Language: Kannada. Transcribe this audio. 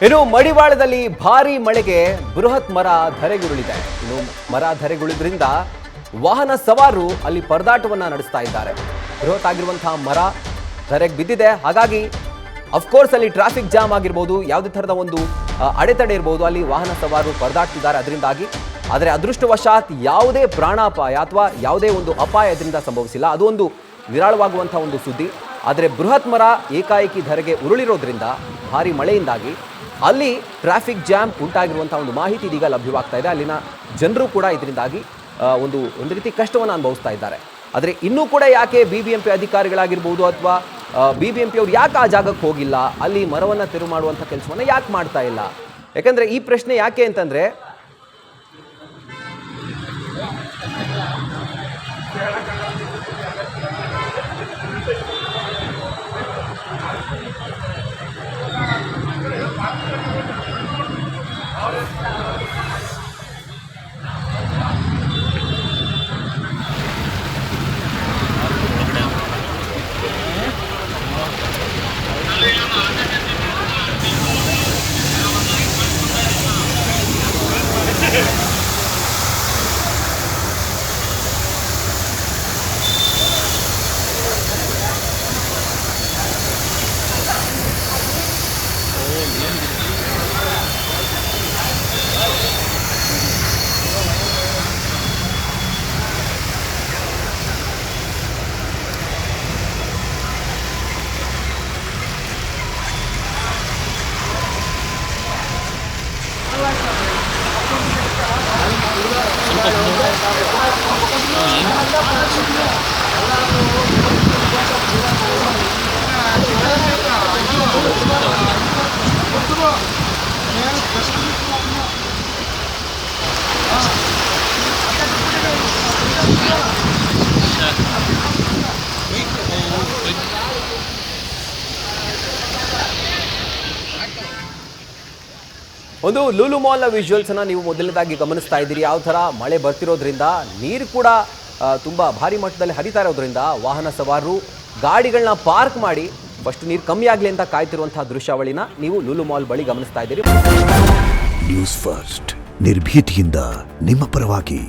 ಇನ್ನು ಮಡಿವಾಳದಲ್ಲಿ ಭಾರಿ ಮಳೆಗೆ ಬೃಹತ್ ಮರ ಧರೆಗುರುಳಿದೆ. ಇನ್ನು ಮರ ಧರೆಗುಳಿದ್ರಿಂದ ವಾಹನ ಸವಾರರು ಅಲ್ಲಿ ಪರದಾಟವನ್ನ ನಡೆಸ್ತಾ ಇದ್ದಾರೆ. ಬೃಹತ್ ಆಗಿರುವಂತಹ ಮರ ಧರೆಗೆ ಬಿದ್ದಿದೆ. ಹಾಗಾಗಿ ಅಫ್ಕೋರ್ಸ್ ಅಲ್ಲಿ ಟ್ರಾಫಿಕ್ ಜಾಮ್ ಆಗಿರ್ಬೋದು, ಯಾವುದೇ ಥರದ ಒಂದು ಅಡೆತಡೆ ಇರ್ಬೋದು, ಅಲ್ಲಿ ವಾಹನ ಸವಾರರು ಪರದಾಡ್ತಿದ್ದಾರೆ ಅದರಿಂದಾಗಿ. ಆದರೆ ಅದೃಷ್ಟವಶಾತ್ ಯಾವುದೇ ಪ್ರಾಣಾಪಾಯ ಅಥವಾ ಯಾವುದೇ ಒಂದು ಅಪಾಯ ಇದರಿಂದ ಸಂಭವಿಸಿಲ್ಲ. ಅದು ಒಂದು ವಿರಳವಾಗುವಂತಹ ಒಂದು ಸುದ್ದಿ. ಆದರೆ ಬೃಹತ್ ಮರ ಏಕಾಏಕಿ ಧರೆಗೆ ಉರುಳಿರೋದ್ರಿಂದ ಭಾರಿ ಮಳೆಯಿಂದಾಗಿ ಅಲ್ಲಿ ಟ್ರಾಫಿಕ್ ಜಾಮ್ ಉಂಟಾಗಿರುವಂತಹ ಒಂದು ಮಾಹಿತಿ ಇದೀಗ ಲಭ್ಯವಾಗ್ತಾ ಇದೆ. ಅಲ್ಲಿನ ಜನರು ಕೂಡ ಇದರಿಂದಾಗಿ ಒಂದು ರೀತಿ ಕಷ್ಟವನ್ನು ಅನುಭವಿಸ್ತಾ ಇದ್ದಾರೆ. ಆದರೆ ಇನ್ನೂ ಕೂಡ ಯಾಕೆ BBMP ಅಧಿಕಾರಿಗಳಾಗಿರ್ಬೋದು ಅಥವಾ BBMP ಅವರು ಯಾಕೆ ಆ ಜಾಗಕ್ಕೆ ಹೋಗಿಲ್ಲ, ಅಲ್ಲಿ ಮರವನ್ನು ತೆರವು ಮಾಡುವಂಥ ಕೆಲಸವನ್ನು ಯಾಕೆ ಮಾಡ್ತಾ ಇಲ್ಲ? ಯಾಕಂದರೆ ಈ ಪ್ರಶ್ನೆ ಯಾಕೆ ಅಂತಂದರೆ, ಒಂದು ಲೂಲು ಮಾಲ್ನ ವಿಜುವಲ್ಸನ್ನು ನೀವು ಮೊದಲನೇದಾಗಿ ಗಮನಿಸ್ತಾ ಇದ್ದೀರಿ. ಯಾವ ಥರ ಮಳೆ ಬರ್ತಿರೋದ್ರಿಂದ ನೀರು ಕೂಡ ತುಂಬ ಭಾರಿ ಮಟ್ಟದಲ್ಲಿ ಹರಿತಾ ಇರೋದ್ರಿಂದ ವಾಹನ ಸವಾರರು ಗಾಡಿಗಳನ್ನ ಪಾರ್ಕ್ ಮಾಡಿ ಫಸ್ಟ್ ನೀರು ಕಮ್ಮಿ ಆಗಲಿ ಅಂತ ಕಾಯ್ತಿರುವಂತಹ ದೃಶ್ಯಾವಳಿನ ನೀವು ಲೂಲು ಮಾಲ್ ಬಳಿ ಗಮನಿಸ್ತಾ ಇದ್ದೀರಿ. ನ್ಯೂಸ್ ಫಸ್ಟ್ ನಿರ್ಭೀತಿಯಿಂದ ನಿಮ್ಮ ಪರವಾಗಿ.